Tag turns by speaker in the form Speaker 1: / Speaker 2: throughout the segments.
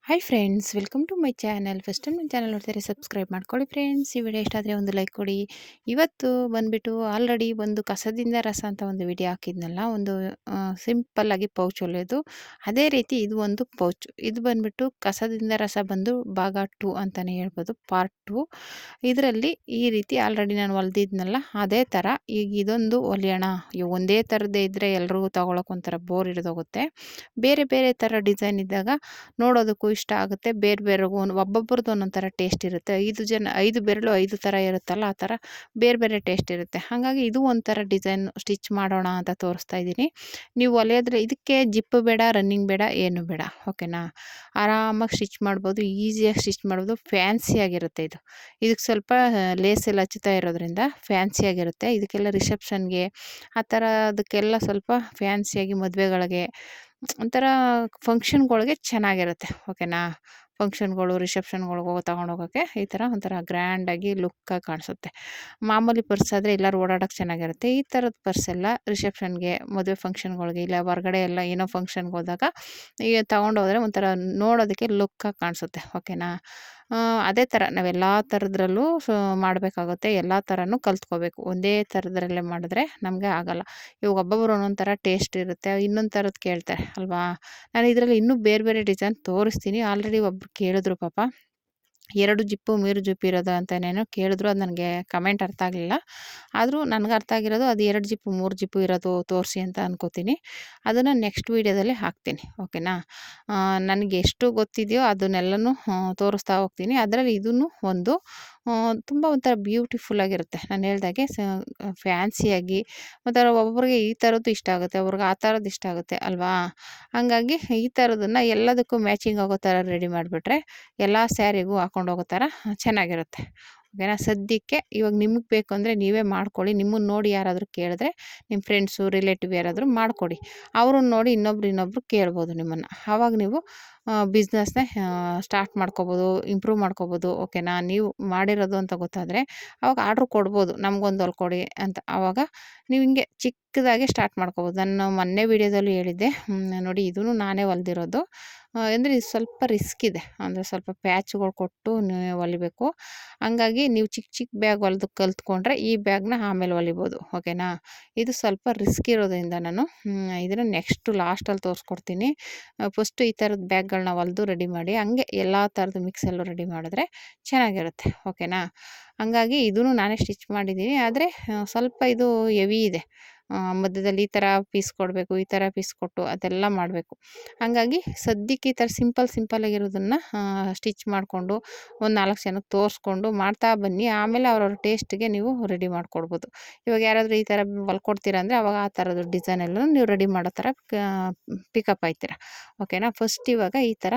Speaker 1: Hi friends, welcome to my channel. First time ನನ್ನ channel ನೋಡ್ತಾರೆ subscribe ಮಾಡ್ಕೊಳ್ಳಿ friends. ಈ ವಿಡಿಯೋ ಇಷ್ಟ ಆದರೆ ಒಂದು ಲೈಕ್ ಕೊಡಿ. ಇವತ್ತು ಬಂದುಬಿಟ್ಟು ಆಲ್ರೆಡಿ ಒಂದು ಕಸದಿಂದ ರಸ ಅಂತ ಒಂದು ವಿಡಿಯೋ ಹಾಕಿದ್ನಲ್ಲ, ಒಂದು ಸಿಂಪಲ್ಲಾಗಿ ಪೌಚ್ ಹೊಲಿಯೋದು. ಅದೇ ರೀತಿ ಇದು ಒಂದು ಪೌಚ್. ಇದು ಬಂದುಬಿಟ್ಟು ಕಸದಿಂದ ರಸ ಬಂದು ಭಾಗ 2 ಅಂತಲೇ ಹೇಳ್ಬೋದು, ಪಾರ್ಟ್ 2. ಇದರಲ್ಲಿ ಈ ರೀತಿ ಆಲ್ರೆಡಿ ನಾನು ಹೊಲ್ದಿದ್ನಲ್ಲ, ಅದೇ ಥರ ಈಗ ಇದೊಂದು ಹೊಲಿಯೋಣ. ಒಂದೇ ಥರದ್ದೇ ಇದ್ದರೆ ಎಲ್ರಿಗೂ ತೊಗೊಳಕ್ಕೆ ಒಂಥರ ಬೋರ್ ಹಿಡಿದೋಗುತ್ತೆ. ಬೇರೆ ಬೇರೆ ಥರ ಡಿಸೈನ್ ಇದ್ದಾಗ ನೋಡೋದಕ್ಕೂ ಇಷ್ಟ ಆಗುತ್ತೆ. ಬೇರೆ ಬೇರೆಗೂ ಒಬ್ಬೊಬ್ರದ್ದು ಒಂದೊಂದು ಥರ ಟೇಸ್ಟ್ ಇರುತ್ತೆ. 5 ಬೆರಳು 5 ಥರ ಇರುತ್ತಲ್ಲ, ಆ ಥರ ಬೇರೆ ಬೇರೆ ಟೇಸ್ಟ್ ಇರುತ್ತೆ. ಹಾಗಾಗಿ ಇದು ಒಂಥರ ಡಿಸೈನ್ ಸ್ಟಿಚ್ ಮಾಡೋಣ ಅಂತ ತೋರಿಸ್ತಾ ಇದ್ದೀನಿ. ನೀವು ಹೊಲಿಯೋದ್ರೆ ಇದಕ್ಕೆ ಜಿಪ್ಪು ಬೇಡ, ರನ್ನಿಂಗ್ ಬೇಡ, ಏನು ಬೇಡ. ಓಕೆನಾ? ಆರಾಮಾಗಿ ಸ್ಟಿಚ್ ಮಾಡ್ಬೋದು, ಈಸಿಯಾಗಿ ಸ್ಟಿಚ್ ಮಾಡ್ಬೋದು. ಫ್ಯಾನ್ಸಿಯಾಗಿರುತ್ತೆ ಇದು. ಇದಕ್ಕೆ ಸ್ವಲ್ಪ ಲೇಸ್ ಎಲ್ಲ ಹಚ್ಚುತ್ತಾ ಇರೋದ್ರಿಂದ ಫ್ಯಾನ್ಸಿಯಾಗಿರುತ್ತೆ. ಇದಕ್ಕೆಲ್ಲ ರಿಸೆಪ್ಷನ್ಗೆ ಆ ಥರ ಅದಕ್ಕೆಲ್ಲ ಸ್ವಲ್ಪ ಫ್ಯಾನ್ಸಿಯಾಗಿ ಮದುವೆಗಳಿಗೆ ಒಂಥರ ಫಂಕ್ಷನ್ಗಳಿಗೆ ಚೆನ್ನಾಗಿರುತ್ತೆ. ಓಕೆನಾ? ಫಂಕ್ಷನ್ಗಳು, ರಿಸೆಪ್ಷನ್ಗಳ್ಗೆ ತೊಗೊಂಡೋಗೋಕ್ಕೆ ಈ ಥರ ಒಂಥರ ಗ್ರ್ಯಾಂಡಾಗಿ ಲುಕ್ಕಾಗಿ ಕಾಣಿಸುತ್ತೆ. ಮಾಮೂಲಿ ಪರ್ಸ್ ಆದರೆ ಎಲ್ಲರೂ ಓಡಾಡೋಕ್ಕೆ ಚೆನ್ನಾಗಿರುತ್ತೆ. ಈ ಥರದ ಪರ್ಸೆಲ್ಲ ರಿಸೆಪ್ಷನ್ಗೆ, ಮದುವೆ ಫಂಕ್ಷನ್ಗಳಿಗೆ, ಇಲ್ಲ ಹೊರಗಡೆ ಎಲ್ಲ ಏನೋ ಫಂಕ್ಷನ್ಗೆ ಹೋದಾಗ ಈಗ ತೊಗೊಂಡೋದ್ರೆ ಒಂಥರ ನೋಡೋದಕ್ಕೆ ಲುಕ್ಕಾಗಿ ಕಾಣಿಸುತ್ತೆ. ಓಕೆನಾ? ಅದೇ ಥರ ನಾವೆಲ್ಲ ಥರದ್ರಲ್ಲೂ ಮಾಡಬೇಕಾಗುತ್ತೆ. ಎಲ್ಲ ಥರನೂ ಕಲ್ತ್ಕೋಬೇಕು. ಒಂದೇ ಥರದ್ರಲ್ಲೇ ಮಾಡಿದ್ರೆ ನಮಗೆ ಆಗೋಲ್ಲ. ಇವಾಗ ಒಬ್ಬೊಬ್ಬರು ಒಂದೊಂದು ಥರ ಟೇಸ್ಟ್ ಇರುತ್ತೆ, ಇನ್ನೊಂದು ಥರದ್ದು ಕೇಳ್ತಾರೆ ಅಲ್ವಾ? ನಾನು ಇದರಲ್ಲಿ ಇನ್ನೂ ಬೇರೆ ಬೇರೆ ಡಿಸೈನ್ ತೋರಿಸ್ತೀನಿ. ಆಲ್ರೆಡಿ ಒಬ್ಬರು ಕೇಳಿದ್ರು ಪಾಪ, 2 ಜಿಪ್ಪು 3 ಜಿಪ್ ಇರೋದು ಅಂತನೇನೋ ಕೇಳಿದ್ರು. ಅದು ನನಗೆ ಕಮೆಂಟ್ ಅರ್ಥ ಆಗಲಿಲ್ಲ. ಆದರೂ ನನಗೆ ಅರ್ಥ ಆಗಿರೋದು ಅದು 2 ಜಿಪ್ಪು 3 ಜಿಪ್ಪು ಇರೋದು ತೋರಿಸಿ ಅಂತ ಅನ್ಕೋತೀನಿ. ಅದನ್ನು ನೆಕ್ಸ್ಟ್ ವೀಡಿಯೋದಲ್ಲಿ ಹಾಕ್ತೀನಿ. ಓಕೆನಾ? ನನಗೆ ಎಷ್ಟು ಗೊತ್ತಿದೆಯೋ ಅದನ್ನೆಲ್ಲನೂ ತೋರಿಸ್ತಾ ಹೋಗ್ತೀನಿ. ಅದರಲ್ಲಿ ಇದನ್ನು ಒಂದು ತುಂಬ ಒಂಥರ ಬ್ಯೂಟಿಫುಲ್ಲಾಗಿರುತ್ತೆ. ನಾನು ಹೇಳ್ದಾಗೆ ಫ್ಯಾನ್ಸಿಯಾಗಿ ಒಂಥರ ಒಬ್ಬೊಬ್ರಿಗೆ ಈ ಥರದ್ದು ಇಷ್ಟ ಆಗುತ್ತೆ, ಒಬ್ರಿಗೆ ಆ ಥರದ್ದು ಇಷ್ಟ ಆಗುತ್ತೆ ಅಲ್ವಾ? ಹಾಗಾಗಿ ಈ ಥರದನ್ನು ಎಲ್ಲದಕ್ಕೂ ಮ್ಯಾಚಿಂಗ್ ಆಗೋ ಥರ ರೆಡಿ ಮಾಡಿಬಿಟ್ರೆ ಎಲ್ಲ ಸ್ಯಾರಿಗೂ ಹಾಕ್ಕೊಂಡು ಹೋಗೋ ಥರ ಚೆನ್ನಾಗಿರುತ್ತೆ. ಓಕೆನಾ? ಸದ್ಯಕ್ಕೆ ಇವಾಗ ನಿಮಗೆ ಬೇಕು ಅಂದರೆ ನೀವೇ ಮಾಡ್ಕೊಳ್ಳಿ. ನಿಮ್ಮನ್ನು ನೋಡಿ ಯಾರಾದರೂ ಕೇಳಿದ್ರೆ ನಿಮ್ಮ ಫ್ರೆಂಡ್ಸು, ರಿಲೇಟಿವ್ ಯಾರಾದರೂ ಮಾಡಿಕೊಡಿ. ಅವ್ರನ್ನ ನೋಡಿ ಇನ್ನೊಬ್ರು ಕೇಳ್ಬೋದು ನಿಮ್ಮನ್ನು. ಆವಾಗ ನೀವು ಬಿಸ್ನೆಸ್ನ ಸ್ಟಾರ್ಟ್ ಮಾಡ್ಕೊಬೋದು, ಇಂಪ್ರೂವ್ ಮಾಡ್ಕೊಬೋದು. ಓಕೆನಾ? ನೀವು ಮಾಡಿರೋದು ಅಂತ ಗೊತ್ತಾದರೆ ಆವಾಗ ಆರ್ಡ್ರ್ ಕೊಡ್ಬೋದು, ನಮಗೊಂದು ಹೊಲ್ಕೊಡಿ ಅಂತ. ಆವಾಗ ನೀವು ಹಿಂಗೆ ಚಿಕ್ಕದಾಗಿ ಸ್ಟಾರ್ಟ್ ಮಾಡ್ಕೊಬೋದು. ನಾನು ಮೊನ್ನೆ ವೀಡಿಯೋದಲ್ಲೂ ಹೇಳಿದ್ದೆ, ನೋಡಿ ಇದೂ ನಾನೇ ಹೊಲ್ದಿರೋದು. ಅಂದರೆ ಇದು ಸ್ವಲ್ಪ ರಿಸ್ಕ್ ಇದೆ. ಅಂದರೆ ಸ್ವಲ್ಪ ಪ್ಯಾಚ್ಗಳು ಕೊಟ್ಟು ಹೊಲಿಬೇಕು. ಹಂಗಾಗಿ ನೀವು ಚಿಕ್ಕ ಚಿಕ್ಕ ಬ್ಯಾಗ್ ಹೊಲ್ದು ಕಲ್ತ್ಕೊಂಡ್ರೆ ಈ ಬ್ಯಾಗ್ನ ಆಮೇಲೆ ಹೊಲಿಬೋದು. ಓಕೆನಾ? ಇದು ಸ್ವಲ್ಪ ರಿಸ್ಕ್ ಇರೋದ್ರಿಂದ ನಾನು ಇದನ್ನು ನೆಕ್ಸ್ಟ್ ಲಾಸ್ಟಲ್ಲಿ ತೋರಿಸ್ಕೊಡ್ತೀನಿ. ಫಸ್ಟು ಈ ಥರದ ಬ್ಯಾಗ್ಗಳನ್ನ ಹೊಲ್ದು ರೆಡಿ ಮಾಡಿ, ಹಂಗೆ ಎಲ್ಲ ಥರದ್ದು ಮಿಕ್ಸೆಲ್ಲೂ ರೆಡಿ ಮಾಡಿದ್ರೆ ಚೆನ್ನಾಗಿರುತ್ತೆ. ಓಕೆನಾ? ಹಂಗಾಗಿ ಇದೂ ನಾನೇ ಸ್ಟಿಚ್ ಮಾಡಿದ್ದೀನಿ. ಆದರೆ ಸ್ವಲ್ಪ ಇದು ಹೆವಿ ಇದೆ. ಮಧ್ಯದಲ್ಲಿ ಈ ಥರ ಪೀಸ್ ಕೊಡಬೇಕು, ಈ ಥರ ಪೀಸ್ ಕೊಟ್ಟು ಅದೆಲ್ಲ ಮಾಡಬೇಕು. ಹಾಗಾಗಿ ಸದ್ಯಕ್ಕೆ ಈ ಥರ ಸಿಂಪಲ್ಲಾಗಿರೋದನ್ನು ಸ್ಟಿಚ್ ಮಾಡಿಕೊಂಡು ಒಂದು 4 ಜನಕ್ಕೆ ತೋರಿಸ್ಕೊಂಡು ಮಾಡ್ತಾ ಬನ್ನಿ. ಆಮೇಲೆ ಅವ್ರವ್ರ ಟೇಸ್ಟ್ಗೆ ನೀವು ರೆಡಿ ಮಾಡಿಕೊಡ್ಬೋದು. ಇವಾಗ ಯಾರಾದರೂ ಈ ಥರ ಹೊಲ್ಕೊಡ್ತೀರ ಅಂದರೆ ಆವಾಗ ಆ ಥರದ್ದು ಡಿಸೈನೆಲ್ಲನೂ ನೀವು ರೆಡಿ ಮಾಡೋ ಥರ ಪಿಕಪ್ ಆಯ್ತೀರ. ಓಕೆನಾ? ಫಸ್ಟ್ ಇವಾಗ ಈ ಥರ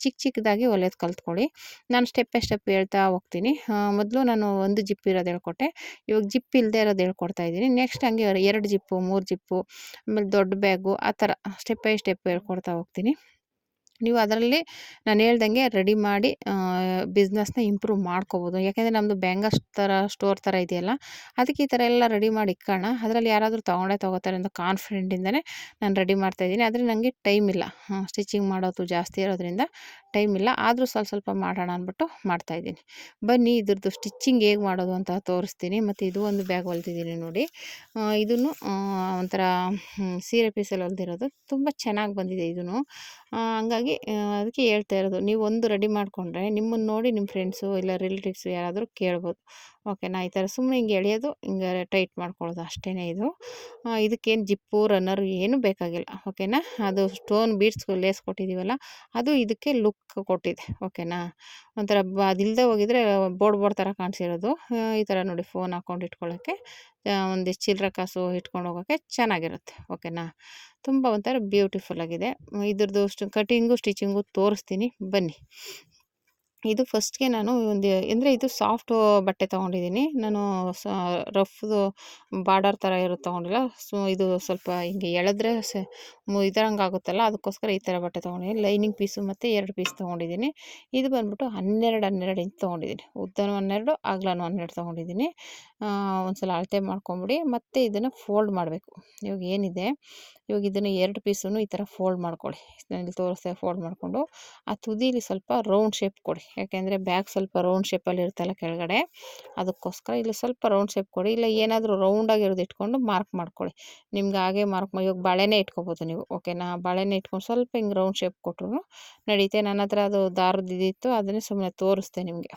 Speaker 1: ಚಿಕ್ಕದಾಗಿ ಹೊಲಿಯೋದು ಕಲ್ತ್ಕೊಳ್ಳಿ. ನಾನು ಸ್ಟೆಪ್ ಬೈ ಸ್ಟೆಪ್ ಹೇಳ್ತಾ ಹೋಗ್ತೀನಿ. ಮೊದಲು ನಾನು ಒಂದು ಜಿಪ್ ಇರೋದು ಹೇಳ್ಕೊಟ್ಟೆ. ಇವಾಗ ಜಿಪ್ ಇಲ್ಲದೆ ಇರೋದು ಹೇಳ್ಕೊಡ್ತಾ ಇದ್ದೀನಿ. ನೆಕ್ಸ್ಟ್ ಹಂಗೆ 2 ಜಿಪ್ಪು 3 ಜಿಪ್ಪು, ಆಮೇಲೆ ದೊಡ್ಡ ಬ್ಯಾಗು, ಆ ಥರ ಸ್ಟೆಪ್ ಬೈ ಸ್ಟೆಪ್ ಹೇಳ್ಕೊಡ್ತಾ ಹೋಗ್ತೀನಿ. ನೀವು ಅದರಲ್ಲಿ ನಾನು ಹೇಳ್ದಂಗೆ ರೆಡಿ ಮಾಡಿ ಬಿಸ್ನೆಸ್ನ ಇಂಪ್ರೂವ್ ಮಾಡ್ಕೊಬೋದು. ಯಾಕೆಂದರೆ ನಮ್ಮದು ಬ್ಯಾಂಗಲ್ಸ್ ಥರ ಸ್ಟೋರ್ ಥರ ಇದೆಯಲ್ಲ, ಅದಕ್ಕೆ ಈ ಥರ ಎಲ್ಲ ರೆಡಿ ಮಾಡಿ ಇಕ್ಕೋಣ. ಅದರಲ್ಲಿ ಯಾರಾದರೂ ತೊಗೋತಾರೆ ಅಂತ ಕಾನ್ಫಿಡೆಂಟಿಂದನೇ ನಾನು ರೆಡಿ ಮಾಡ್ತಾಯಿದ್ದೀನಿ. ಆದರೆ ನನಗೆ ಟೈಮ್ ಇಲ್ಲ, ಸ್ಟಿಚಿಂಗ್ ಮಾಡೋದು ಜಾಸ್ತಿ ಇರೋದ್ರಿಂದ ಟೈಮ್ ಇಲ್ಲ. ಆದರೂ ಸ್ವಲ್ಪ ಮಾಡೋಣ ಅಂದ್ಬಿಟ್ಟು ಮಾಡ್ತಾಯಿದ್ದೀನಿ. ಬನ್ನಿ ಇದ್ರದ್ದು ಸ್ಟಿಚಿಂಗ್ ಹೇಗೆ ಮಾಡೋದು ಅಂತ ತೋರಿಸ್ತೀನಿ. ಮತ್ತು ಇದು ಒಂದು ಬ್ಯಾಗ್ ಹೊಲ್ದಿದ್ದೀನಿ ನೋಡಿ. ಇದನ್ನು ಒಂಥರ ಸೀರೆ ಪೀಸಲ್ಲಿ ಹೊಲ್ದಿರೋದು. ತುಂಬ ಚೆನ್ನಾಗಿ ಬಂದಿದೆ ಇದೂ. ಹಂಗಾಗಿ ಅದಕ್ಕೆ ಹೇಳ್ತಾ ಇರೋದು, ನೀವು ಒಂದು ರೆಡಿ ಮಾಡಿಕೊಂಡ್ರೆ ನಿಮ್ಮನ್ನು ನೋಡಿ ನಿಮ್ಮ ಫ್ರೆಂಡ್ಸು ಇಲ್ಲ ರಿಲೇಟಿವ್ಸು ಯಾರಾದರೂ ಕೇಳ್ಬೋದು. ಓಕೆನಾ? ಈ ಥರ ಸುಮ್ಮನೆ ಹಿಂಗೆ ಎಳೆಯೋದು, ಹಿಂಗೆ ಟೈಟ್ ಮಾಡ್ಕೊಳ್ಳೋದು ಅಷ್ಟೇ ಇದು. ಇದಕ್ಕೇನು ಜಿಪ್ಪು ರನ್ನರು ಏನೂ ಬೇಕಾಗಿಲ್ಲ. ಓಕೆನಾ? ಅದು ಸ್ಟೋನ್ ಬೀಡ್ಸ್ ಲೇಸ್ ಕೊಟ್ಟಿದ್ದೀವಲ್ಲ, ಅದು ಇದಕ್ಕೆ ಲುಕ್ ಕೊಟ್ಟಿದೆ. ಓಕೆನಾ? ಒಂಥರ ಅದಿಲ್ಲದೆ ಹೋಗಿದ್ರೆ ಬೋರ್ಡ್ ಥರ ಕಾಣಿಸಿರೋದು. ಈ ಥರ ನೋಡಿ ಫೋನ್ ಹಾಕ್ಕೊಂಡು ಇಟ್ಕೊಳ್ಳೋಕ್ಕೆ, ಒಂದಿಷ್ಟು ಚಿಲ್ಲರೆ ಕಾಸು ಇಟ್ಕೊಂಡು ಹೋಗೋಕ್ಕೆ ಚೆನ್ನಾಗಿರುತ್ತೆ. ಓಕೆನಾ? ತುಂಬ ಒಂಥರ ಬ್ಯೂಟಿಫುಲ್ಲಾಗಿದೆ. ಇದ್ರದ್ದು ಕಟಿಂಗು ಸ್ಟಿಚಿಂಗು ತೋರಿಸ್ತೀನಿ ಬನ್ನಿ. ಇದು ಫಸ್ಟ್ಗೆ ನಾನು ಅಂದರೆ ಇದು ಸಾಫ್ಟ್ ಬಟ್ಟೆ ತೊಗೊಂಡಿದ್ದೀನಿ ನಾನು. ರಫ್ದು ಬಾರ್ಡರ್ ಥರ ಇರೋದು ತೊಗೊಂಡಿಲ್ಲ. ಇದು ಸ್ವಲ್ಪ ಹಿಂಗೆ ಎಳೆದ್ರೆ ಇದರಂಗೆ ಆಗುತ್ತಲ್ಲ, ಅದಕ್ಕೋಸ್ಕರ ಈ ಥರ ಬಟ್ಟೆ ತೊಗೊಂಡಿದ್ದೀನಿ. ಲೈನಿಂಗ್ ಪೀಸು ಮತ್ತು 2 ಪೀಸ್ ತೊಗೊಂಡಿದ್ದೀನಿ. ಇದು ಬಂದ್ಬಿಟ್ಟು 12 ಇಂಚ್ ತೊಗೊಂಡಿದ್ದೀನಿ. ಉದ್ದನೂ 12, ಅಗಲನೂ 12 ತೊಗೊಂಡಿದ್ದೀನಿ. ಒಂದು ಸಲ ಅಳತೆ ಮಾಡ್ಕೊಂಬಿಡಿ. ಮತ್ತು ಇದನ್ನು ಫೋಲ್ಡ್ ಮಾಡಬೇಕು. ಇವಾಗ ಏನಿದೆ ಇವಾಗ ಇದನ್ನು 2 ಪೀಸನ್ನು ಈ ಥರ ಫೋಲ್ಡ್ ಮಾಡ್ಕೊಳ್ಳಿ. ಇಲ್ಲಿ ತೋರಿಸ್ದೆ ಫೋಲ್ಡ್ ಮಾಡಿಕೊಂಡು ಆ ತುದೀಲಿ ಸ್ವಲ್ಪ ರೌಂಡ್ ಶೇಪ್ ಕೊಡಿ. ಯಾಕೆಂದರೆ ಬ್ಯಾಗ್ ಸ್ವಲ್ಪ ರೌಂಡ್ ಶೇಪಲ್ಲಿ ಇರುತ್ತಲ್ಲ ಕೆಳಗಡೆ, ಅದಕ್ಕೋಸ್ಕರ ಇಲ್ಲಿ ಸ್ವಲ್ಪ ರೌಂಡ್ ಶೇಪ್ ಕೊಡಿ. ಇಲ್ಲ ಏನಾದರೂ ರೌಂಡಾಗಿರೋದು ಇಟ್ಕೊಂಡು ಮಾರ್ಕ್ ಮಾಡ್ಕೊಳ್ಳಿ. ನಿಮ್ಗೆ ಹಾಗೆ ಇವಾಗ ಬಾಳೆನೇ ಇಟ್ಕೊಬೋದು ನೀವು. ಓಕೆನಾ, ಬಾಳೆನೇ ಇಟ್ಕೊಂಡು ಸ್ವಲ್ಪ ಹಿಂಗೆ ರೌಂಡ್ ಶೇಪ್ ಕೊಟ್ಟರು ನಡೀತೆ. ನನ್ನ ಹತ್ರ ಅದು ದಾರದ ಇದಿತ್ತು, ಅದನ್ನೇ ಸುಮ್ಮನೆ ತೋರಿಸ್ದೆ ನಿಮಗೆ.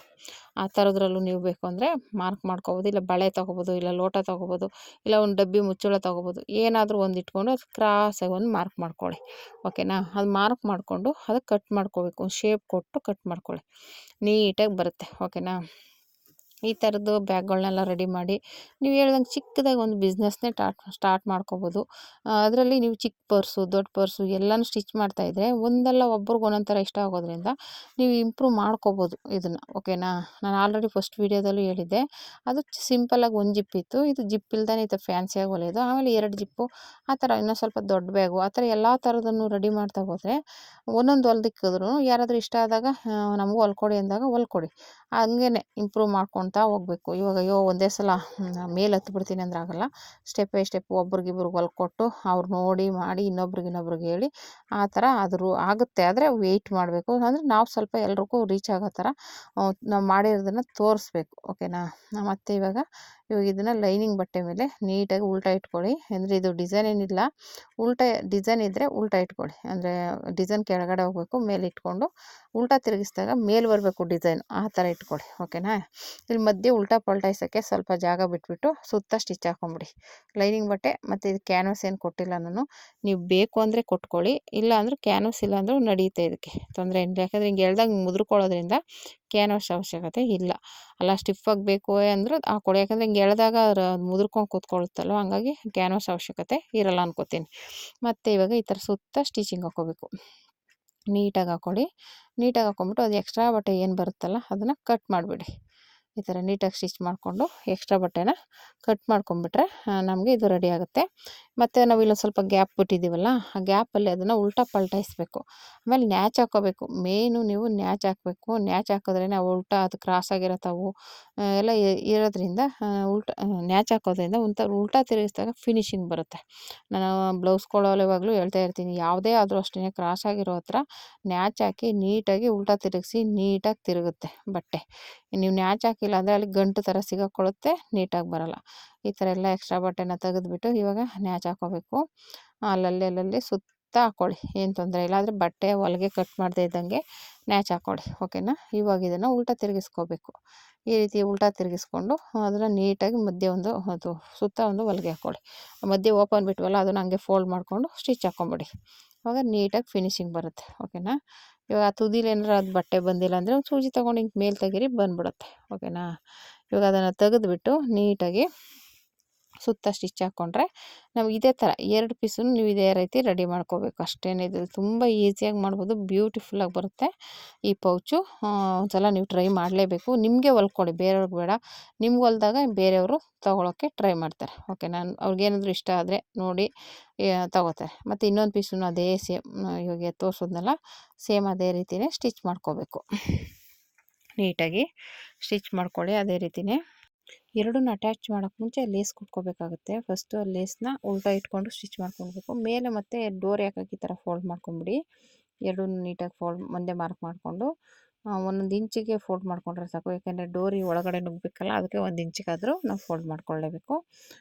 Speaker 1: ಆ ಥರದ್ರಲ್ಲೂ ನೀವು ಬೇಕು ಅಂದರೆ ಮಾರ್ಕ್ ಮಾಡ್ಕೊಬೋದು. ಇಲ್ಲ ಬಳೆ ತೊಗೋಬೋದು, ಇಲ್ಲ ಲೋಟ ತೊಗೋಬೋದು, ಇಲ್ಲ ಒಂದು ಡಬ್ಬಿ ಮುಚ್ಚಳ ತೊಗೋಬೋದು. ಏನಾದರೂ ಒಂದು ಇಟ್ಕೊಂಡು ಅದು ಕ್ರಾಸಾಗಿ ಒಂದು ಮಾರ್ಕ್ ಮಾಡ್ಕೊಳ್ಳಿ. ಓಕೆನಾ, ಅದು ಮಾರ್ಕ್ ಮಾಡಿಕೊಂಡು ಅದಕ್ಕೆ ಕಟ್ ಮಾಡ್ಕೋಬೇಕು. ಒಂದು ಶೇಪ್ ಕೊಟ್ಟು ಕಟ್ ಮಾಡ್ಕೊಳ್ಳಿ, ನೀಟಾಗಿ ಬರುತ್ತೆ. ಓಕೆನಾ, ಈ ಥರದ್ದು ಬ್ಯಾಗ್ಗಳನ್ನೆಲ್ಲ ರೆಡಿ ಮಾಡಿ ನೀವು ಹೇಳ್ದಂಗೆ ಚಿಕ್ಕದಾಗಿ ಒಂದು ಬಿಸ್ನೆಸ್ನೇ ಸ್ಟಾರ್ಟ್ ಮಾಡ್ಕೋಬೋದು. ಅದರಲ್ಲಿ ನೀವು ಚಿಕ್ಕ ಪರ್ಸು, ದೊಡ್ಡ ಪರ್ಸು ಎಲ್ಲನೂ ಸ್ಟಿಚ್ ಮಾಡ್ತಾಯಿದ್ರೆ ಒಂದಲ್ಲ ಒಬ್ರಿಗೆ ಒಂದೊಂದು ಥರ ಇಷ್ಟ ಆಗೋದ್ರಿಂದ ನೀವು ಇಂಪ್ರೂವ್ ಮಾಡ್ಕೋಬೋದು ಇದನ್ನು. ಓಕೆನಾ, ನಾನು ಆಲ್ರೆಡಿ ಫಸ್ಟ್ ವೀಡಿಯೋದಲ್ಲೂ ಹೇಳಿದ್ದೆ. ಅದು ಸಿಂಪಲಾಗಿ ಒಂದು ಜಿಪ್ ಇತ್ತು, ಇದು ಜಿಪ್ ಇಲ್ದೇ ಇದು ಫ್ಯಾನ್ಸಿಯಾಗಿ ಹೊಲಿಯೋದು. ಆಮೇಲೆ 2 ಜಿಪ್ಪು, ಆ ಥರ ಇನ್ನೂ ಸ್ವಲ್ಪ ದೊಡ್ಡ ಬ್ಯಾಗು, ಆ ಥರ ಎಲ್ಲ ಥರದನ್ನು ರೆಡಿ ಮಾಡ್ತಾ ಹೋದರೆ ಒಂದೊಂದು ಹೊಲ್ದಿಕ್ಕಿದ್ರು ಯಾರಾದರೂ ಇಷ್ಟ ಆದಾಗ ನಮಗೂ ಹೊಲ್ಕೊಡಿ ಅಂದಾಗ ಹೊಲ್ಕೊಡಿ. ಹಂಗೇ ಇಂಪ್ರೂವ್ ಮಾಡ್ಕೊಳ್ತಾ ಹೋಗ್ಬೇಕು. ಇವಾಗ ಅಯ್ಯೋ ಒಂದೇ ಸಲ ಮೇಲೆ ಹತ್ಬಿಡ್ತೀನಿ ಅಂದ್ರೆ ಆಗಲ್ಲ. ಸ್ಟೆಪ್ ಬೈ ಸ್ಟೆಪ್ ಒಬ್ರಿಗಿಬ್ರಿಗೆ ಹೊಲ್ಕೊಟ್ಟು ಅವ್ರು ನೋಡಿ ಮಾಡಿ ಇನ್ನೊಬ್ರಿಗೆ ಹೇಳಿ ಆ ಥರ ಆದರೂ ಆಗುತ್ತೆ. ಆದರೆ ವೆಯ್ಟ್ ಮಾಡಬೇಕು. ಅಂದರೆ ನಾವು ಸ್ವಲ್ಪ ಎಲ್ರಿಗೂ ರೀಚ್ ಆಗೋ ಥರ ನಾವು ಮಾಡಿರೋದನ್ನು ತೋರಿಸ್ಬೇಕು. ಓಕೆನಾ, ಮತ್ತು ಇವಾಗ ಇದನ್ನು ಲೈನಿಂಗ್ ಬಟ್ಟೆ ಮೇಲೆ ನೀಟಾಗಿ ಉಲ್ಟಾ ಇಟ್ಕೊಳ್ಳಿ. ಅಂದರೆ ಇದು ಡಿಸೈನ್ ಏನಿಲ್ಲ, ಉಲ್ಟಾ ಡಿಸೈನ್ ಇದ್ದರೆ ಉಲ್ಟಾ ಇಟ್ಕೊಳ್ಳಿ. ಅಂದರೆ ಡಿಸೈನ್ ಕೆಳಗಡೆ ಹೋಗಬೇಕು, ಮೇಲೆ ಇಟ್ಕೊಂಡು ಉಲ್ಟಾ ತಿರುಗಿಸಿದಾಗ ಮೇಲೆ ಬರಬೇಕು ಡಿಸೈನ್, ಆ ಥರ ಇಟ್ಕೊಳ್ಳಿ. ಓಕೆನಾ, ಇಲ್ಲಿ ಮಧ್ಯೆ ಉಲ್ಟಾ ಪಲ್ಟಾಯಿಸೋಕ್ಕೆ ಸ್ವಲ್ಪ ಜಾಗ ಬಿಟ್ಬಿಟ್ಟು ಸುತ್ತ ಸ್ಟಿಚ್ ಹಾಕೊಂಬಿಡಿ. ಲೈನಿಂಗ್ ಬಟ್ಟೆ ಮತ್ತು ಇದು ಕ್ಯಾನ್ವಾಸ್ ಏನು ಕೊಟ್ಟಿಲ್ಲ ನಾನು. ನೀವು ಬೇಕು ಅಂದರೆ ಕೊಟ್ಕೊಳ್ಳಿ, ಇಲ್ಲ ಅಂದರೆ ಕ್ಯಾನ್ವಾಸ್ ಇಲ್ಲ ಅಂದರೂ ನಡೆಯುತ್ತೆ, ಇದಕ್ಕೆ ತೊಂದರೆ ಏನಿಲ್ಲ. ಯಾಕಂದರೆ ಹಿಂಗೆ ಎಳ್ದಾಗ ಮುದ್ರಕೊಳ್ಳೋದ್ರಿಂದ ಕ್ಯಾನ್ವಾಸ್ ಅವಶ್ಯಕತೆ ಇಲ್ಲ. ಅಲ್ಲ ಸ್ಟಿಫಾಗಿ ಬೇಕು ಅಂದರೆ ಹಾಕ್ಕೊಳ್ಳಿ. ಯಾಕಂದರೆ ಹಿಂಗೆ ಎಳೆದಾಗ ಮುದ್ರಕೊಂಡು ಕೂತ್ಕೊಳ್ಳುತ್ತಲ್ವ, ಹಂಗಾಗಿ ಕ್ಯಾನ್ವಾಸ್ ಅವಶ್ಯಕತೆ ಇರಲ್ಲ ಅನ್ಕೋತೀನಿ. ಮತ್ತು ಇವಾಗ ಈ ಥರ ಸುತ್ತ ಸ್ಟಿಚಿಂಗ್ ಹಾಕ್ಕೋಬೇಕು. ನೀಟಾಗಿ ಹಾಕ್ಕೊಳ್ಳಿ. ನೀಟಾಗಿ ಹಾಕ್ಕೊಂಬಿಟ್ಟು ಅದು ಎಕ್ಸ್ಟ್ರಾ ಬಟ್ಟೆ ಏನು ಬರುತ್ತಲ್ಲ ಅದನ್ನು ಕಟ್ ಮಾಡಿಬಿಡಿ. ಈ ಥರ ನೀಟಾಗಿ ಸ್ಟಿಚ್ ಮಾಡಿಕೊಂಡು ಎಕ್ಸ್ಟ್ರಾ ಬಟ್ಟೆನ ಕಟ್ ಮಾಡ್ಕೊಂಬಿಟ್ರೆ ನಮಗೆ ಇದು ರೆಡಿ ಆಗುತ್ತೆ. ಮತ್ತು ನಾವು ಇಲ್ಲೊಂದು ಸ್ವಲ್ಪ ಗ್ಯಾಪ್ ಬಿಟ್ಟಿದ್ದೀವಲ್ಲ, ಆ ಗ್ಯಾಪಲ್ಲಿ ಅದನ್ನು ಉಲ್ಟಾ ಪಲ್ಟಾಯಿಸ್ಬೇಕು. ಆಮೇಲೆ ನ್ಯಾಚ್ ಹಾಕ್ಕೋಬೇಕು. ಮೇಯ್ನು ನೀವು ನ್ಯಾಚ್ ಹಾಕಬೇಕು. ನ್ಯಾಚ್ ಹಾಕಿದ್ರೇ ಉಲ್ಟಾ ಅದು ಕ್ರಾಸಾಗಿರತ್ತವು ಎಲ್ಲ ಇರೋದ್ರಿಂದ ನ್ಯಾಚ್ ಹಾಕೋದ್ರಿಂದ ಒಂಥರ ಉಲ್ಟಾ ತಿರುಗಿಸಿದಾಗ ಫಿನಿಶಿಂಗ್ ಬರುತ್ತೆ. ನಾನು ಬ್ಲೌಸ್ ಕೊಡೋವಾಗಲೂ ಹೇಳ್ತಾ ಇರ್ತೀನಿ, ಯಾವುದೇ ಆದರೂ ಅಷ್ಟೇ ಕ್ರಾಸಾಗಿರೋ ಹತ್ರ ನ್ಯಾಚ್ ಹಾಕಿ ನೀಟಾಗಿ ಉಲ್ಟಾ ತಿರುಗಿಸಿ ನೀಟಾಗಿ ತಿರುಗುತ್ತೆ ಬಟ್ಟೆ. ನೀವು ನ್ಯಾಚ್ ಹಾಕಿಲ್ಲ ಅಂದರೆ ಅಲ್ಲಿ ಗಂಟು ಥರ ಸಿಗಾಕೊಳ್ಳುತ್ತೆ, ನೀಟಾಗಿ ಬರೋಲ್ಲ. ಈ ಥರ ಎಲ್ಲ ಎಕ್ಸ್ಟ್ರಾ ಬಟ್ಟೆನ ತೆಗೆದುಬಿಟ್ಟು ಇವಾಗ ನ್ಯಾಚ್ ಹಾಕ್ಕೋಬೇಕು. ಅಲ್ಲಲ್ಲಿ ಸುತ್ತ ಹಾಕ್ಕೊಳ್ಳಿ, ಏನು ತೊಂದರೆ ಇಲ್ಲ. ಆದರೆ ಬಟ್ಟೆ ಹೊಲಿಗೆ ಕಟ್ ಮಾಡದೇ ಇದ್ದಂಗೆ ನ್ಯಾಚ್ ಹಾಕ್ಕೊಳ್ಳಿ. ಓಕೆನಾ, ಇವಾಗ ಇದನ್ನು ಉಲ್ಟಾ ತಿರುಗಿಸ್ಕೋಬೇಕು. ಈ ರೀತಿ ಉಲ್ಟಾ ತಿರುಗಿಸ್ಕೊಂಡು ಅದನ್ನು ನೀಟಾಗಿ ಮಧ್ಯೆ ಒಂದು ಅದು ಸುತ್ತ ಒಂದು ಹೊಲಿಗೆ ಹಾಕ್ಕೊಳ್ಳಿ. ಮಧ್ಯೆ ಓಪನ್ ಬಿಟ್ವಲ್ಲ ಅದನ್ನು ಹಂಗೆ ಫೋಲ್ಡ್ ಮಾಡಿಕೊಂಡು ಸ್ಟಿಚ್ ಹಾಕ್ಕೊಂಬಿಡಿ. ಆವಾಗ ನೀಟಾಗಿ ಫಿನಿಶಿಂಗ್ ಬರುತ್ತೆ. ಓಕೆನಾ, ಇವಾಗ ಆ ತುದಿಲಿ ಏನಾರು ಅದು ಬಟ್ಟೆ ಬಂದಿಲ್ಲ ಅಂದರೆ ಒಂದು ಸೂಜಿ ತೊಗೊಂಡು ಹಿಂಗೆ ಮೇಲೆ ತೆಗೀರಿ, ಬಂದ್ಬಿಡುತ್ತೆ. ಓಕೆನಾ, ಇವಾಗ ಅದನ್ನು ತೆಗೆದುಬಿಟ್ಟು ನೀಟಾಗಿ ಸುತ್ತ ಸ್ಟಿಚ್ ಹಾಕ್ಕೊಂಡ್ರೆ ನಾವು ಇದೇ ಥರ 2 ಪೀಸನ್ನು ನೀವು ಇದೇ ರೀತಿ ರೆಡಿ ಮಾಡ್ಕೋಬೇಕು. ಅಷ್ಟೇನೇ, ಇದ್ರಲ್ಲಿ ತುಂಬ ಈಸಿಯಾಗಿ ಮಾಡ್ಬೋದು, ಬ್ಯೂಟಿಫುಲ್ಲಾಗಿ ಬರುತ್ತೆ ಈ ಪೌಚು. ಒಂದ್ಸಲ ನೀವು ಟ್ರೈ ಮಾಡಲೇಬೇಕು. ನಿಮಗೆ ಹೊಲ್ಕೊಡಿ, ಬೇರೆಯವ್ರಿಗೆ ಬೇಡ. ನಿಮ್ಗೆ ಹೊಲ್ದಾಗ ಬೇರೆಯವರು ತೊಗೊಳೋಕ್ಕೆ ಟ್ರೈ ಮಾಡ್ತಾರೆ. ಓಕೆ, ಅವ್ರಿಗೇನಾದರೂ ಇಷ್ಟ ಆದರೆ ನೋಡಿ ತೊಗೋತಾರೆ. ಮತ್ತು ಇನ್ನೊಂದು ಪೀಸನ್ನು ಅದೇ ಸೇಮ್ ಇವಾಗ ತೋರಿಸೋದ್ನಲ್ಲ ಸೇಮ್ ಅದೇ ರೀತಿಯೇ ಸ್ಟಿಚ್ ಮಾಡ್ಕೋಬೇಕು. ನೀಟಾಗಿ ಸ್ಟಿಚ್ ಮಾಡ್ಕೊಳ್ಳಿ ಅದೇ ರೀತಿಯೇ. ಎರಡನ್ನೂ ಅಟ್ಯಾಚ್ ಮಾಡೋಕ್ಕೆ ಮುಂಚೆ ಲೇಸ್ ಕುಟ್ಕೋಬೇಕಾಗುತ್ತೆ. ಫಸ್ಟು ಆ ಲೇಸ್ನ ಉಲ್ಟಾ ಇಟ್ಕೊಂಡು ಸ್ಟಿಚ್ ಮಾಡ್ಕೊಳ್ಬೇಕು. ಮೇಲೆ ಮತ್ತು ಡೋರ್ ಯಾಕಾಗಿ ಈ ಥರ ಫೋಲ್ಡ್ ಮಾಡ್ಕೊಂಬಿಡಿ. ಎರಡನ್ನೂ ನೀಟಾಗಿ ಫೋಲ್ಡ್ ಮುಂದೆ ಮಾರ್ಕ್ ಮಾಡಿಕೊಂಡು 1 ಇಂಚಿಗೆ ಫೋಲ್ಡ್ ಮಾಡ್ಕೊಂಡ್ರೆ ಸಾಕು. ಯಾಕೆಂದರೆ ಡೋರಿ ಒಳಗಡೆ ನುಗ್ಗಬೇಕಲ್ಲ, ಅದಕ್ಕೆ 1 ಇಂಚಿಗಾದರೂ ನಾವು ಫೋಲ್ಡ್ ಮಾಡ್ಕೊಳ್ಳೇಬೇಕು.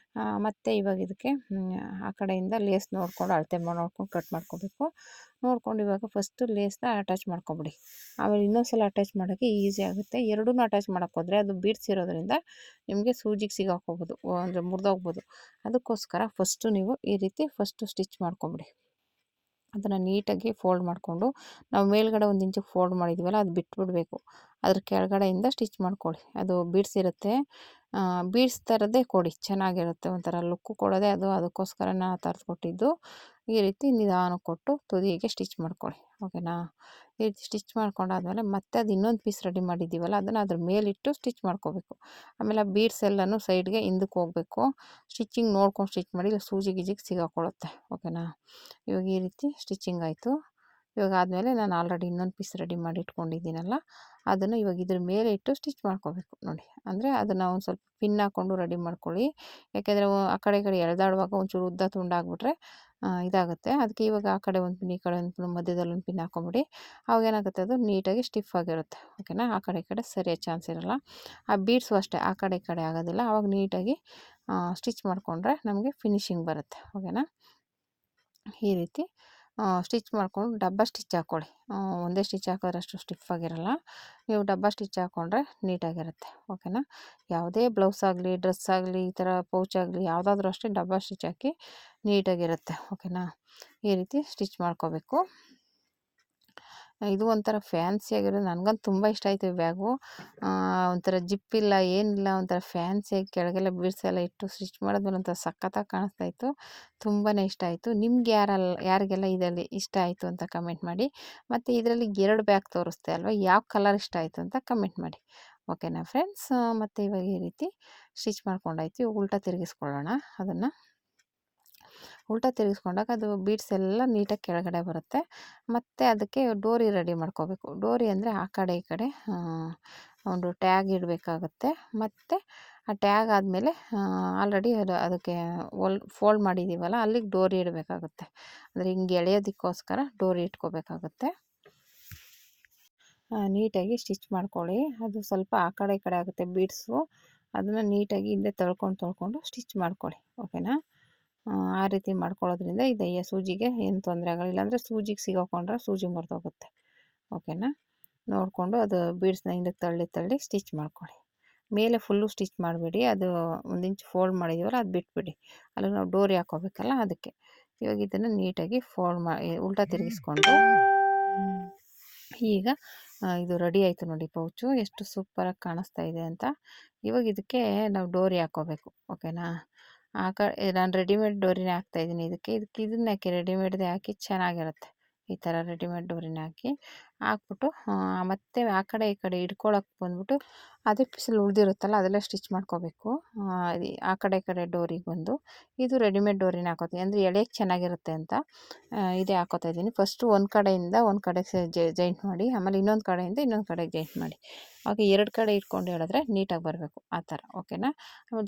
Speaker 1: ಮತ್ತು ಇವಾಗ ಇದಕ್ಕೆ ಆ ಕಡೆಯಿಂದ ಲೇಸ್ ನೋಡಿಕೊಂಡು ಅಳತೆ ನೋಡ್ಕೊಂಡು ಕಟ್ ಮಾಡ್ಕೋಬೇಕು. ನೋಡ್ಕೊಂಡು ಇವಾಗ ಫಸ್ಟು ಲೇಸ್ನ ಅಟ್ಯಾಚ್ ಮಾಡ್ಕೊಬಿಡಿ. ಆಮೇಲೆ ಇನ್ನೊಂದು ಸಲ ಅಟ್ಯಾಚ್ ಮಾಡೋಕ್ಕೆ ಈಸಿ ಆಗುತ್ತೆ. ಎರಡನ್ನೂ ಅಟ್ಯಾಚ್ ಮಾಡೋಕ್ಕೋದ್ರೆ ಅದು ಬೀಡ್ಸ್ ಇರೋದ್ರಿಂದ ನಿಮಗೆ ಸೂಜಿಗೆ ಸಿಗಾಕೋಬೋದು, ಅಂದರೆ ಮುರಿದೋಗ್ಬೋದು. ಅದಕ್ಕೋಸ್ಕರ ಫಸ್ಟು ನೀವು ಈ ರೀತಿ ಸ್ಟಿಚ್ ಮಾಡ್ಕೊಂಬಿಡಿ. ಅದನ್ನು ನೀಟಾಗಿ ಫೋಲ್ಡ್ ಮಾಡಿಕೊಂಡು ನಾವು ಮೇಲ್ಗಡೆ 1 ಇಂಚಿಗೆ ಫೋಲ್ಡ್ ಮಾಡಿದ್ದೀವಲ್ಲ ಅದು ಬಿಟ್ಬಿಡಬೇಕು. ಅದ್ರ ಕೆಳಗಡೆಯಿಂದ ಸ್ಟಿಚ್ ಮಾಡ್ಕೊಳ್ಳಿ. ಅದು ಬೀಡ್ಸ್ ಇರುತ್ತೆ, ಬೀಡ್ಸ್ ಥರದ್ದೇ ಕೊಡಿ, ಚೆನ್ನಾಗಿರುತ್ತೆ. ಒಂಥರ ಲುಕ್ಕು ಕೊಡೋದೇ ಅದು, ಅದಕ್ಕೋಸ್ಕರ ನಾನು ಆ ಥರದ್ದು ಕೊಟ್ಟಿದ್ದು. ಈ ರೀತಿ ನಿಧಾನಕ್ಕೆ ಕೊಟ್ಟು ತುದಿಗೆ ಸ್ಟಿಚ್ ಮಾಡ್ಕೊಳ್ಳಿ. ಓಕೆನಾ, ಈ ರೀತಿ ಸ್ಟಿಚ್ ಮಾಡ್ಕೊಂಡಾದ್ಮೇಲೆ ಮತ್ತೆ ಅದು ಇನ್ನೊಂದು ಪೀಸ್ ರೆಡಿ ಮಾಡಿದ್ದೀವಲ್ಲ ಅದನ್ನು ಅದ್ರ ಮೇಲಿಟ್ಟು ಸ್ಟಿಚ್ ಮಾಡ್ಕೋಬೇಕು. ಆಮೇಲೆ ಆ ಬೀಡ್ಸ್ ಎಲ್ಲನೂ ಸೈಡ್ಗೆ ಹಿಂದಕ್ಕೆ ಹೋಗಬೇಕು. ಸ್ಟಿಚಿಂಗ್ ನೋಡ್ಕೊಂಡು ಸ್ಟಿಚ್ ಮಾಡಿ, ಇಲ್ಲ ಸೂಜಿ ಗೀಜಿಗೆ ಸಿಗಾಕೊಳ್ಳುತ್ತೆ. ಓಕೆನಾ, ಇವಾಗ ಈ ರೀತಿ ಸ್ಟಿಚಿಂಗ್ ಆಯಿತು. ಇವಾಗ ಆದಮೇಲೆ ನಾನು ಆಲ್ರೆಡಿ ಇನ್ನೊಂದು ಪೀಸ್ ರೆಡಿ ಮಾಡಿ ಇಟ್ಕೊಂಡಿದ್ದೀನಲ್ಲ ಅದನ್ನು ಇವಾಗ ಇದ್ರ ಮೇಲೆ ಇಟ್ಟು ಸ್ಟಿಚ್ ಮಾಡ್ಕೋಬೇಕು ನೋಡಿ. ಅಂದರೆ ಅದನ್ನು ಒಂದು ಸ್ವಲ್ಪ ಪಿನ್ ಹಾಕ್ಕೊಂಡು ರೆಡಿ ಮಾಡ್ಕೊಳ್ಳಿ. ಯಾಕೆಂದರೆ ಆ ಕಡೆ ಈ ಕಡೆ ಎಳೆದಾಡುವಾಗ ಒಂಚೂರು ಉದ್ದ ತುಂಡಾಗ್ಬಿಟ್ರೆ ಇದಾಗುತ್ತೆ. ಅದಕ್ಕೆ ಇವಾಗ ಆ ಕಡೆ ಒಂದು ಪಿನ್ ಈ ಕಡೆ ಒಂದು ಪಿನ್ ಮಧ್ಯದಲ್ಲಿ ಒಂದು ಪಿನ್ ಹಾಕೊಂಬಿಡಿ. ಅವಾಗ ಏನಾಗುತ್ತೆ ಅದು ನೀಟಾಗಿ ಸ್ಟಿಫ್ ಆಗಿರುತ್ತೆ. ಓಕೆನಾ, ಆ ಕಡೆ ಈ ಕಡೆ ಸರಿಯೋ ಚಾನ್ಸ್ ಇರೋಲ್ಲ. ಆ ಬೀಡ್ಸು ಅಷ್ಟೇ ಆ ಕಡೆ ಈ ಕಡೆ ಆಗೋದಿಲ್ಲ. ಆವಾಗ ನೀಟಾಗಿ ಸ್ಟಿಚ್ ಮಾಡಿಕೊಂಡ್ರೆ ನಮಗೆ ಫಿನಿಶಿಂಗ್ ಬರುತ್ತೆ. ಓಕೆನಾ, ಈ ರೀತಿ ಸ್ಟಿಚ್ ಮಾಡಿಕೊಂಡು ಡಬ್ಬ ಸ್ಟಿಚ್ ಹಾಕ್ಕೊಳ್ಳಿ. ಒಂದೇ ಸ್ಟಿಚ್ ಹಾಕಿದ್ರೆ ಅಷ್ಟು ಸ್ಟಿಫ್ ಆಗಿರಲ್ಲ. ನೀವು ಡಬ್ಬ ಸ್ಟಿಚ್ ಹಾಕ್ಕೊಂಡ್ರೆ ನೀಟಾಗಿರುತ್ತೆ. ಓಕೆನಾ, ಯಾವುದೇ ಬ್ಲೌಸ್ ಆಗಲಿ ಡ್ರೆಸ್ ಆಗಲಿ ಈ ಥರ ಪೌಚ್ ಆಗಲಿ ಯಾವುದಾದ್ರೂ ಅಷ್ಟೇ ಡಬ್ಬ ಸ್ಟಿಚ್ ಹಾಕಿ ನೀಟಾಗಿರುತ್ತೆ. ಓಕೆನಾ, ಈ ರೀತಿ ಸ್ಟಿಚ್ ಮಾಡ್ಕೋಬೇಕು. ಇದು ಒಂಥರ ಫ್ಯಾನ್ಸಿಯಾಗಿರೋದು, ನನಗಂತೂ ತುಂಬ ಇಷ್ಟ ಆಯಿತು ಈ ಬ್ಯಾಗು. ಒಂಥರ ಜಿಪ್ಪಿಲ್ಲ ಏನಿಲ್ಲ, ಒಂಥರ ಫ್ಯಾನ್ಸಿಯಾಗಿ ಕೆಳಗೆಲ್ಲ ಬೀಡ್ಸ್ ಎಲ್ಲ ಇಟ್ಟು ಸ್ಟಿಚ್ ಮಾಡಿದ್ಮೇಲೆ ಒಂಥರ ಸಖತ್ತಾಗಿ ಕಾಣಿಸ್ತಾ ಇತ್ತು. ತುಂಬಾ ಇಷ್ಟ ಆಯಿತು. ನಿಮ್ಗೆ ಯಾರಿಗೆಲ್ಲ ಇದರಲ್ಲಿ ಇಷ್ಟ ಆಯಿತು ಅಂತ ಕಮೆಂಟ್ ಮಾಡಿ. ಮತ್ತು ಇದರಲ್ಲಿ 2 ಬ್ಯಾಗ್ ತೋರಿಸ್ತೆ ಅಲ್ವಾ, ಯಾವ ಕಲರ್ ಇಷ್ಟ ಆಯಿತು ಅಂತ ಕಮೆಂಟ್ ಮಾಡಿ. ಓಕೆನಾ ಫ್ರೆಂಡ್ಸ್, ಮತ್ತು ಇವಾಗ ಈ ರೀತಿ ಸ್ಟಿಚ್ ಮಾಡ್ಕೊಂಡಾಯ್ತು. ಇವಾಗ ಉಲ್ಟಾ ತಿರುಗಿಸ್ಕೊಳ್ಳೋಣ. ಅದನ್ನು ಉಲ್ಟಾ ತಿರುಗಿಸ್ಕೊಂಡಾಗ ಅದು ಬೀಡ್ಸ್ ಎಲ್ಲ ನೀಟಾಗಿ ಕೆಳಗಡೆ ಬರುತ್ತೆ. ಮತ್ತು ಅದಕ್ಕೆ ಡೋರಿ ರೆಡಿ ಮಾಡ್ಕೋಬೇಕು. ಡೋರಿ ಅಂದರೆ ಆ ಕಡೆ ಈ ಕಡೆ ಒಂದು ಟ್ಯಾಗ್ ಇಡಬೇಕಾಗುತ್ತೆ. ಮತ್ತು ಆ ಟ್ಯಾಗ್ ಆದಮೇಲೆ ಆಲ್ರೆಡಿ ಅದಕ್ಕೆ ಫೋಲ್ಡ್ ಮಾಡಿದ್ದೀವಲ್ಲ ಅಲ್ಲಿಗೆ ಡೋರಿ ಇಡಬೇಕಾಗುತ್ತೆ. ಅಂದರೆ ಹಿಂಗೆ ಎಳೆಯೋದಕ್ಕೋಸ್ಕರ ಡೋರಿ ಇಟ್ಕೋಬೇಕಾಗುತ್ತೆ. ನೀಟಾಗಿ ಸ್ಟಿಚ್ ಮಾಡ್ಕೊಳ್ಳಿ. ಅದು ಸ್ವಲ್ಪ ಆ ಕಡೆ ಈ ಕಡೆ ಆಗುತ್ತೆ ಬೀಡ್ಸು, ಅದನ್ನು ನೀಟಾಗಿ ಹಿಂದೆ ತೊಳ್ಕೊಂಡು ಸ್ಟಿಚ್ ಮಾಡ್ಕೊಳ್ಳಿ. ಓಕೆನಾ, ಆ ರೀತಿ ಮಾಡ್ಕೊಳ್ಳೋದ್ರಿಂದ ಇದು ಸೂಜಿಗೆ ಏನು ತೊಂದರೆ ಆಗೋಲ್ಲ. ಇಲ್ಲಾಂದರೆ ಸೂಜಿಗೆ ಸಿಗಾಕೊಂಡ್ರೆ ಸೂಜಿ ಮುರಿದೋಗುತ್ತೆ. ಓಕೆನಾ, ನೋಡಿಕೊಂಡು ಅದು ಬೀಡ್ಸ್ನ ಹಿಂದಕ್ಕೆ ತಳ್ಳಿ ಸ್ಟಿಚ್ ಮಾಡ್ಕೊಳ್ಳಿ. ಮೇಲೆ ಫುಲ್ಲು ಸ್ಟಿಚ್ ಮಾಡಬೇಡಿ, ಅದು 1 ಇಂಚ್ ಫೋಲ್ಡ್ ಮಾಡಿದ್ದೀವಲ್ಲ ಅದು ಬಿಟ್ಬಿಡಿ. ಅಲ್ಲಿ ನಾವು ಡೋರಿ ಹಾಕೋಬೇಕಲ್ಲ ಅದಕ್ಕೆ. ಇವಾಗ ಇದನ್ನು ನೀಟಾಗಿ ಫೋಲ್ಡ್ ಉಲ್ಟಾ ತಿರುಗಿಸ್ಕೊಂಡು ಈಗ ಇದು ರೆಡಿ ಆಯಿತು ನೋಡಿ ಪೌಚು, ಎಷ್ಟು ಸೂಪರಾಗಿ ಕಾಣಿಸ್ತಾ ಇದೆ ಅಂತ. ಇವಾಗ ಇದಕ್ಕೆ ನಾವು ಡೋರಿ ಹಾಕ್ಕೋಬೇಕು. ಓಕೆನಾ, ನಾನು ರೆಡಿಮೇಡ್ ಡೋರಿನೇ ಹಾಕ್ತಾಯಿದ್ದೀನಿ ಇದನ್ನ ಹಾಕಿ ರೆಡಿಮೇಡ್ದೇ ಹಾಕಿ ಚೆನ್ನಾಗಿರುತ್ತೆ. ಈ ಥರ ರೆಡಿಮೇಡ್ ಡೋರಿನ ಹಾಕ್ಬಿಟ್ಟು ಮತ್ತು ಆ ಕಡೆ ಈ ಕಡೆ ಹಿಡ್ಕೊಳಕ್ಕೆ ಬಂದ್ಬಿಟ್ಟು ಅದೇ ಪೀಸಲ್ಲಿ ಉಳಿದಿರುತ್ತಲ್ಲ ಅದೆಲ್ಲ ಸ್ಟಿಚ್ ಮಾಡ್ಕೋಬೇಕು. ಆ ಕಡೆ ಈ ಕಡೆ ಡೋರಿಗೆ ಬಂದು ಇದು ರೆಡಿಮೇಡ್ ಡೋರಿನ ಹಾಕೋತೀನಿ, ಅಂದರೆ ಎಳೆಯಕ್ಕೆ ಚೆನ್ನಾಗಿರುತ್ತೆ ಅಂತ ಇದೇ ಹಾಕೋತಾ ಇದ್ದೀನಿ. ಫಸ್ಟು ಒಂದು ಕಡೆಯಿಂದ ಒಂದು ಕಡೆಗೆ ಜಾಯಿಂಟ್ ಮಾಡಿ, ಆಮೇಲೆ ಇನ್ನೊಂದು ಕಡೆಯಿಂದ ಇನ್ನೊಂದು ಕಡೆಗೆ ಜಾಯಿಂಟ್ ಮಾಡಿ. ಆವಾಗ 2 ಕಡೆ ಇಟ್ಕೊಂಡು ಹೇಳಿದ್ರೆ ನೀಟಾಗಿ ಬರಬೇಕು ಆ ಥರ. ಓಕೆನಾ,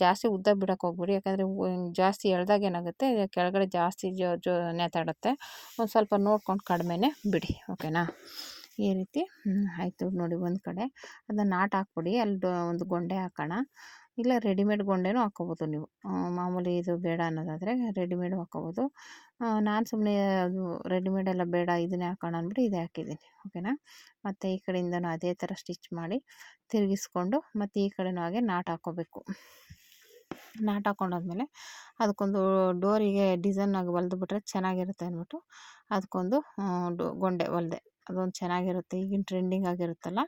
Speaker 1: ಜಾಸ್ತಿ ಉದ್ದ ಬಿಡೋಕೆ ಹೋಗ್ಬಿಡಿ, ಯಾಕಂದರೆ ಜಾಸ್ತಿ ಎಳೆದಾಗ ಏನಾಗುತ್ತೆ ಕೆಳಗಡೆ ಜಾಸ್ತಿ ನೇತಾಡುತ್ತೆ. ಒಂದು ಸ್ವಲ್ಪ ನೋಡ್ಕೊಂಡು ಕಡಿಮೆನೇ ಬಿಡಿ. ಓಕೆನಾ, ಈ ರೀತಿ ಆಯಿತು ನೋಡಿ. ಒಂದು ಕಡೆ ಅದನ್ನು ನಾಟ್ ಹಾಕ್ಬಿಡಿ, ಅಲ್ಲಿ ಒಂದು ಗೊಂಡೆ ಹಾಕೋಣ. ಇಲ್ಲ ರೆಡಿಮೇಡ್ ಗೊಂಡೆನೂ ಹಾಕ್ಕೋಬೋದು ನೀವು. ಮಾಮೂಲಿ ಇದು ಬೇಡ ಅನ್ನೋದಾದರೆ ರೆಡಿಮೇಡು ಹಾಕ್ಕೋಬೋದು. ನಾನು ಸುಮ್ಮನೆ ಅದು ರೆಡಿಮೇಡೆಲ್ಲ ಬೇಡ ಇದನ್ನೇ ಹಾಕೋಣ ಅಂದ್ಬಿಟ್ಟು ಇದೇ ಹಾಕಿದ್ದೀನಿ. ಓಕೆನಾ, ಮತ್ತು ಈ ಕಡೆಯಿಂದನೂ ಅದೇ ಥರ ಸ್ಟಿಚ್ ಮಾಡಿ ತಿರುಗಿಸ್ಕೊಂಡು ಮತ್ತು ಈ ಕಡೆನೂ ಹಾಗೆ ನಾಟ್ ಹಾಕ್ಕೋಬೇಕು. ನಾಟ್ ಹಾಕ್ಕೊಂಡಾದ್ಮೇಲೆ ಅದಕ್ಕೊಂದು ಡೋರಿಗೆ ಡಿಸೈನಾಗಿ ಹೊಲ್ದುಬಿಟ್ರೆ ಚೆನ್ನಾಗಿರುತ್ತೆ ಅಂದ್ಬಿಟ್ಟು ಅದಕ್ಕೊಂದು ಗೊಂಡೆ ಹೊಲ್ದೆ. ಅದೊಂದು ಚೆನ್ನಾಗಿರುತ್ತೆ, ಈಗಿನ ಟ್ರೆಂಡಿಂಗ್ ಆಗಿರುತ್ತಲ್ಲ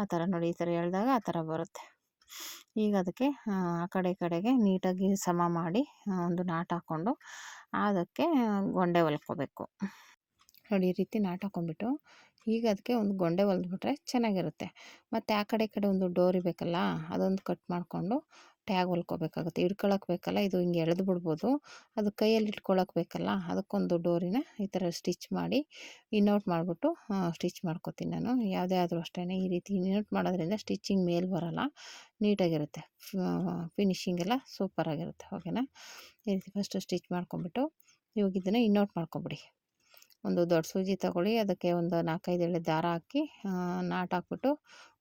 Speaker 1: ಆ ಥರ ನೋಡಿ. ಈ ಥರ ಎಳೆದಾಗ ಆ ಥರ ಬರುತ್ತೆ. ಈಗ ಅದಕ್ಕೆ ಆ ಕಡೆ ಈ ಕಡೆಗೆ ನೀಟಾಗಿ ಸಮ ಮಾಡಿ ಒಂದು ನಾಟ್ ಹಾಕ್ಕೊಂಡು ಅದಕ್ಕೆ ಗೊಂಡೆ ಹೊಲ್ಕೋಬೇಕು ನೋಡಿ. ಈ ರೀತಿ ನಾಟ್ ಹಾಕ್ಕೊಂಬಿಟ್ಟು ಈಗ ಅದಕ್ಕೆ ಒಂದು ಗೊಂಡೆ ಹೊಲ್ದ್ಬಿಟ್ರೆ ಚೆನ್ನಾಗಿರುತ್ತೆ. ಮತ್ತು ಆ ಕಡೆ ಈ ಕಡೆ ಒಂದು ಡೋರಿ ಬೇಕಲ್ಲ, ಅದೊಂದು ಕಟ್ ಮಾಡಿಕೊಂಡು ಟ್ಯಾಗ್ ಹೊಲ್ಕೋಬೇಕಾಗುತ್ತೆ. ಹಿಡ್ಕೊಳಕ್ಕೆ ಬೇಕಲ್ಲ, ಇದು ಹಿಂಗೆ ಎಳೆದು ಬಿಡ್ಬೋದು. ಅದು ಕೈಯಲ್ಲಿ ಇಟ್ಕೊಳಕ್ಕೆ ಬೇಕಲ್ಲ, ಅದಕ್ಕೊಂದು ಡೋರಿನ ಈ ಥರ ಸ್ಟಿಚ್ ಮಾಡಿ ಇನ್ಔಟ್ ಮಾಡಿಬಿಟ್ಟು ಸ್ಟಿಚ್ ಮಾಡ್ಕೊತೀನಿ ನಾನು. ಯಾವುದೇ ಆದರೂ ಅಷ್ಟೇ ಈ ರೀತಿ ಇನ್ಔಟ್ ಮಾಡೋದ್ರಿಂದ ಸ್ಟಿಚಿಂಗ್ ಮೇಲೆ ಬರೋಲ್ಲ, ನೀಟಾಗಿರುತ್ತೆ, ಫಿನಿಶಿಂಗ್ ಎಲ್ಲ ಸೂಪರಾಗಿರುತ್ತೆ. ಓಕೆನಾ, ಈ ರೀತಿ ಫಸ್ಟು ಸ್ಟಿಚ್ ಮಾಡ್ಕೊಂಬಿಟ್ಟು ಇವಾಗ ಇದನ್ನು ಇನ್ಔಟ್ ಮಾಡ್ಕೊಬಿಡಿ. ಒಂದು ದೊಡ್ಡ ಸೂಜಿ ತಗೊಳ್ಳಿ, ಅದಕ್ಕೆ ಒಂದು 4-5 ಎಳೆ ದಾರ ಹಾಕಿ ನಾಟ್ ಹಾಕ್ಬಿಟ್ಟು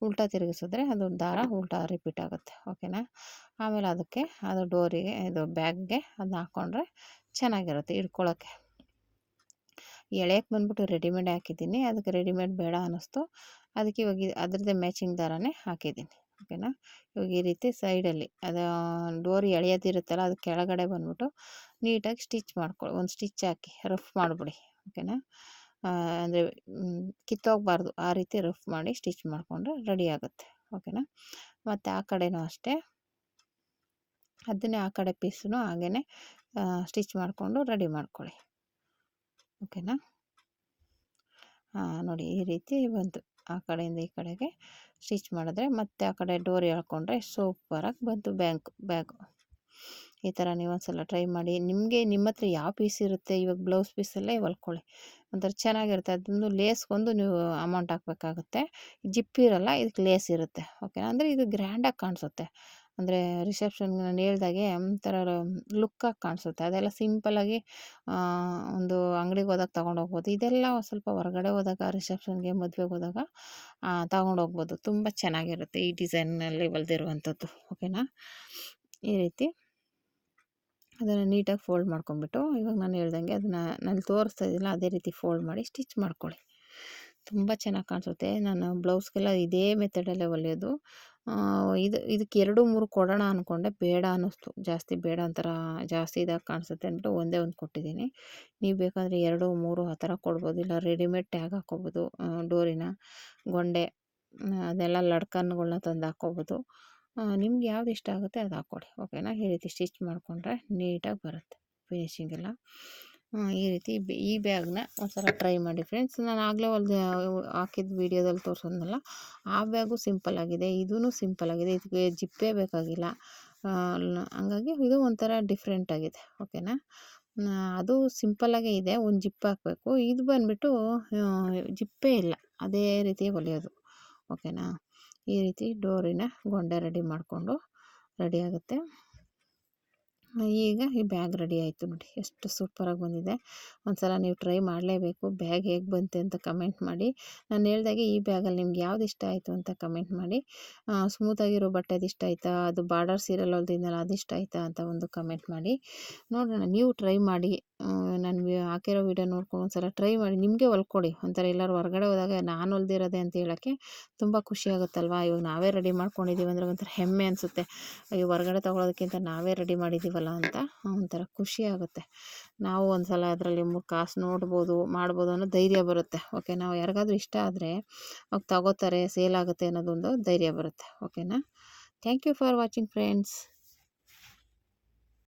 Speaker 1: ಉಲ್ಟಾ ತಿರುಗಿಸಿದ್ರೆ ಅದು ದಾರ ಉಲ್ಟಾ ರಿಪೀಟ್ ಆಗುತ್ತೆ. ಓಕೆನಾ, ಆಮೇಲೆ ಅದಕ್ಕೆ ಅದು ಡೋರಿಗೆ ಇದು ಬ್ಯಾಗ್ಗೆ ಅದನ್ನ ಹಾಕ್ಕೊಂಡ್ರೆ ಚೆನ್ನಾಗಿರುತ್ತೆ ಹಿಡ್ಕೊಳಕ್ಕೆ. ಎಳೆಯಕ್ಕೆ ಬಂದ್ಬಿಟ್ಟು ರೆಡಿಮೇಡ್ ಹಾಕಿದ್ದೀನಿ, ಅದಕ್ಕೆ ರೆಡಿಮೇಡ್ ಬೇಡ ಅನ್ನಿಸ್ತು, ಅದಕ್ಕೆ ಇವಾಗ ಅದರದ್ದೇ ಮ್ಯಾಚಿಂಗ್ ದಾರನೇ ಹಾಕಿದ್ದೀನಿ. ಓಕೆನಾ, ಇವಾಗ ಈ ರೀತಿ ಸೈಡಲ್ಲಿ ಅದು ಡೋರಿ ಎಳೆಯೋದಿರುತ್ತಲ್ಲ ಅದು ಕೆಳಗಡೆ ಬಂದ್ಬಿಟ್ಟು ನೀಟಾಗಿ ಸ್ಟಿಚ್ ಮಾಡ್ಕೊಳ್ಳಿ. ಒಂದು ಸ್ಟಿಚ್ ಹಾಕಿ ರಫ್ ಮಾಡಿಬಿಡಿ. ಓಕೆನಾ, ಅಂದರೆ ಕಿತ್ತೋಗಬಾರ್ದು, ಆ ರೀತಿ ರಫ್ ಮಾಡಿ ಸ್ಟಿಚ್ ಮಾಡಿಕೊಂಡ್ರೆ ರೆಡಿ ಆಗುತ್ತೆ. ಓಕೆನಾ, ಮತ್ತು ಆ ಕಡೆನೂ ಅಷ್ಟೇ ಅದನ್ನೇ ಆ ಕಡೆ ಪೀಸನ್ನು ಹಾಗೇ ಸ್ಟಿಚ್ ಮಾಡಿಕೊಂಡು ರೆಡಿ ಮಾಡ್ಕೊಳ್ಳಿ. ಓಕೆನಾ, ನೋಡಿ ಈ ರೀತಿ ಬಂತು. ಆ ಕಡೆಯಿಂದ ಈ ಕಡೆಗೆ ಸ್ಟಿಚ್ ಮಾಡಿದ್ರೆ ಮತ್ತು ಆ ಕಡೆ ಡೋರಿ ಎಳ್ಕೊಂಡ್ರೆ ಸೂಪರಾಗಿ ಬಂತು ಬ್ಯಾಗು. ಈ ಥರ ನೀವು ಒಂದ್ಸಲ ಟ್ರೈ ಮಾಡಿ. ನಿಮ್ಮ ಹತ್ರ ಯಾವ ಪೀಸ್ ಇರುತ್ತೆ, ಇವಾಗ ಬ್ಲೌಸ್ ಪೀಸಲ್ಲೇ ಹೊಲ್ಕೊಳ್ಳಿ, ಒಂಥರ ಚೆನ್ನಾಗಿರುತ್ತೆ. ಅದೊಂದು ಲೇಸ್ಗೊಂದು ನೀವು ಅಮೌಂಟ್ ಹಾಕಬೇಕಾಗುತ್ತೆ. ಜಿಪ್ ಇರಲ್ಲ, ಇದಕ್ಕೆ ಲೇಸ್ ಇರುತ್ತೆ. ಓಕೆ, ಅಂದರೆ ಇದು ಗ್ರ್ಯಾಂಡಾಗಿ ಕಾಣಿಸುತ್ತೆ. ಅಂದರೆ ರಿಸೆಪ್ಷನ್ಗೆ ನಾನು ಹೇಳ್ದಾಗೆ ಒಂಥರ ಲುಕ್ಕಾಗಿ ಕಾಣಿಸುತ್ತೆ. ಅದೆಲ್ಲ ಸಿಂಪಲ್ಲಾಗಿ ಒಂದು ಅಂಗಡಿಗೆ ಹೋದಾಗ ತೊಗೊಂಡೋಗ್ಬೋದು. ಇದೆಲ್ಲ ಸ್ವಲ್ಪ ಹೊರಗಡೆ ಹೋದಾಗ ರಿಸೆಪ್ಷನ್ಗೆ, ಮದುವೆಗೆ ಹೋದಾಗ ತೊಗೊಂಡೋಗ್ಬೋದು. ತುಂಬ ಚೆನ್ನಾಗಿರುತ್ತೆ ಈ ಡಿಸೈನಲ್ಲಿ ಹೊಲ್ದಿರುವಂಥದ್ದು. ಓಕೆನಾ. ಈ ರೀತಿ ಅದನ್ನು ನೀಟಾಗಿ ಫೋಲ್ಡ್ ಮಾಡ್ಕೊಂಬಿಟ್ಟು, ಇವಾಗ ನಾನು ಹೇಳ್ದಂಗೆ ಅದನ್ನು ನಾನು ತೋರಿಸ್ತಾ ಇದ್ದೀನಲ್ಲ ಅದೇ ರೀತಿ ಫೋಲ್ಡ್ ಮಾಡಿ ಸ್ಟಿಚ್ ಮಾಡ್ಕೊಳ್ಳಿ. ತುಂಬ ಚೆನ್ನಾಗಿ ಕಾಣಿಸುತ್ತೆ. ನಾನು ಬ್ಲೌಸ್ಗೆಲ್ಲ ಇದೇ ಮೆಥಡಲ್ಲೇ ಹೊಲಿಯೋದು. ಇದಕ್ಕೆ 2, 3 ಕೊಡೋಣ ಅಂದ್ಕೊಂಡೆ, ಬೇಡ ಅನ್ನಿಸ್ತು. ಜಾಸ್ತಿ ಬೇಡ, ಒಂಥರ ಜಾಸ್ತಿ ಇದಾಗಿ ಕಾಣಿಸುತ್ತೆ ಅಂದ್ಬಿಟ್ಟು ಒಂದೇ ಒಂದು ಕೊಟ್ಟಿದ್ದೀನಿ. ನೀವು ಬೇಕಾದರೆ 2, 3 ಆ ಥರ ಕೊಡ್ಬೋದು. ಇಲ್ಲ ರೆಡಿಮೇಡ್ ಟ್ಯಾಗ್ ಹಾಕ್ಕೋಬೋದು, ಡೋರಿನ ಗೊಂಡೆ ಅದೆಲ್ಲ ಲಡ್ಕನ್ಗಳನ್ನ ತಂದು ಹಾಕ್ಕೋಬೋದು. ನಿಮ್ಗೆ ಯಾವ್ದು ಇಷ್ಟ ಆಗುತ್ತೆ ಅದು ಹಾಕ್ಕೊಡಿ. ಓಕೆನಾ. ಈ ರೀತಿ ಸ್ಟಿಚ್ ಮಾಡಿಕೊಂಡ್ರೆ ನೀಟಾಗಿ ಬರುತ್ತೆ ಫಿನಿಶಿಂಗೆಲ್ಲ. ಈ ರೀತಿ ಈ ಬ್ಯಾಗ್ನ ಒಂದ್ಸಲ ಟ್ರೈ ಮಾಡಿ ಫ್ರೆಂಡ್ಸ್. ನಾನು ಆಗಲೇ ಹಾಕಿದ ವೀಡಿಯೋದಲ್ಲಿ ತೋರಿಸೋದ್ನಲ್ಲ, ಆ ಬ್ಯಾಗು ಸಿಂಪಲ್ಲಾಗಿದೆ, ಇದೂ ಸಿಂಪಲ್ಲಾಗಿದೆ. ಇದಕ್ಕೆ ಜಿಪ್ಪೇ ಬೇಕಾಗಿಲ್ಲ. ಹಂಗಾಗಿ ಇದು ಒಂಥರ ಡಿಫ್ರೆಂಟಾಗಿದೆ. ಓಕೆನಾ. ಅದು ಸಿಂಪಲ್ಲಾಗೇ ಇದೆ, ಒಂದು ಜಿಪ್ ಹಾಕಬೇಕು. ಇದು ಬಂದುಬಿಟ್ಟು ಜಿಪ್ಪೇ ಇಲ್ಲ, ಅದೇ ರೀತಿ ಹೊಲಿಯೋದು. ಓಕೆನಾ. ಈ ರೀತಿ ಡೋರಿನ ಗೊಂಡೆ ರೆಡಿ ಮಾಡಿಕೊಂಡು ರೆಡಿ ಆಗುತ್ತೆ. ಈಗ ಈ ಬ್ಯಾಗ್ ರೆಡಿ ಆಯಿತು ನೋಡಿ, ಎಷ್ಟು ಸೂಪರಾಗಿ ಬಂದಿದೆ. ಒಂದ್ಸಲ ನೀವು ಟ್ರೈ ಮಾಡಲೇಬೇಕು. ಬ್ಯಾಗ್ ಹೇಗೆ ಬಂತು ಅಂತ ಕಮೆಂಟ್ ಮಾಡಿ. ನಾನು ಹೇಳ್ದಾಗೆ ಈ ಬ್ಯಾಗಲ್ಲಿ ನಿಮ್ಗೆ ಯಾವ್ದು ಇಷ್ಟ ಆಯಿತು ಅಂತ ಕಮೆಂಟ್ ಮಾಡಿ. ಸ್ಮೂತಾಗಿರೋ ಬಟ್ಟೆದು ಇಷ್ಟ ಆಯಿತಾ, ಅದು ಬಾರ್ಡರ್ ಸೀರೆಲ್ ಹೊಲ್ದಿದ್ನಲ್ಲ ಅದು ಇಷ್ಟ ಆಯಿತಾ ಅಂತ ಒಂದು ಕಮೆಂಟ್ ಮಾಡಿ. ನೋಡೋಣ, ನೀವು ಟ್ರೈ ಮಾಡಿ. ನಾನು ಹಾಕಿರೋ ವೀಡಿಯೋ ನೋಡ್ಕೊಂಡು ಒಂದ್ಸಲ ಟ್ರೈ ಮಾಡಿ, ನಿಮಗೆ ಹೊಲ್ಕೊಡಿ. ಒಂಥರ ಎಲ್ಲರೂ ಹೊರಗಡೆ ಹೋದಾಗ ನಾನು ಹೊಲ್ದಿರೋದೆ ಅಂತ ಹೇಳೋಕ್ಕೆ ತುಂಬ ಖುಷಿ ಆಗುತ್ತಲ್ವ. ಇವಾಗ ನಾವೇ ರೆಡಿ ಮಾಡ್ಕೊಂಡಿದ್ದೀವಿ ಅಂದರೆ ಒಂಥರ ಹೆಮ್ಮೆ ಅನಿಸುತ್ತೆ. ಅಯ್ಯೋ, ಹೊರಗಡೆ ತೊಗೊಳೋದಕ್ಕಿಂತ ನಾವೇ ರೆಡಿ ಮಾಡಿದ್ದೀವಲ್ಲ ಅಂತ ಒಂಥರ ಖುಷಿ ಆಗುತ್ತೆ. ನಾವು ಒಂದ್ಸಲ ಅದರಲ್ಲಿ 3 ಕಾಸು ನೋಡ್ಬೋದು, ಮಾಡ್ಬೋದು ಅನ್ನೋ ಧೈರ್ಯ ಬರುತ್ತೆ. ಓಕೆ. ನಾವು ಯಾರಿಗಾದ್ರೂ ಇಷ್ಟ ಆದರೆ ಅವಾಗ ತಗೋತಾರೆ, ಸೇಲ್ ಆಗುತ್ತೆ ಅನ್ನೋದೊಂದು ಧೈರ್ಯ ಬರುತ್ತೆ. ಓಕೆನಾ. Thank you for watching friends.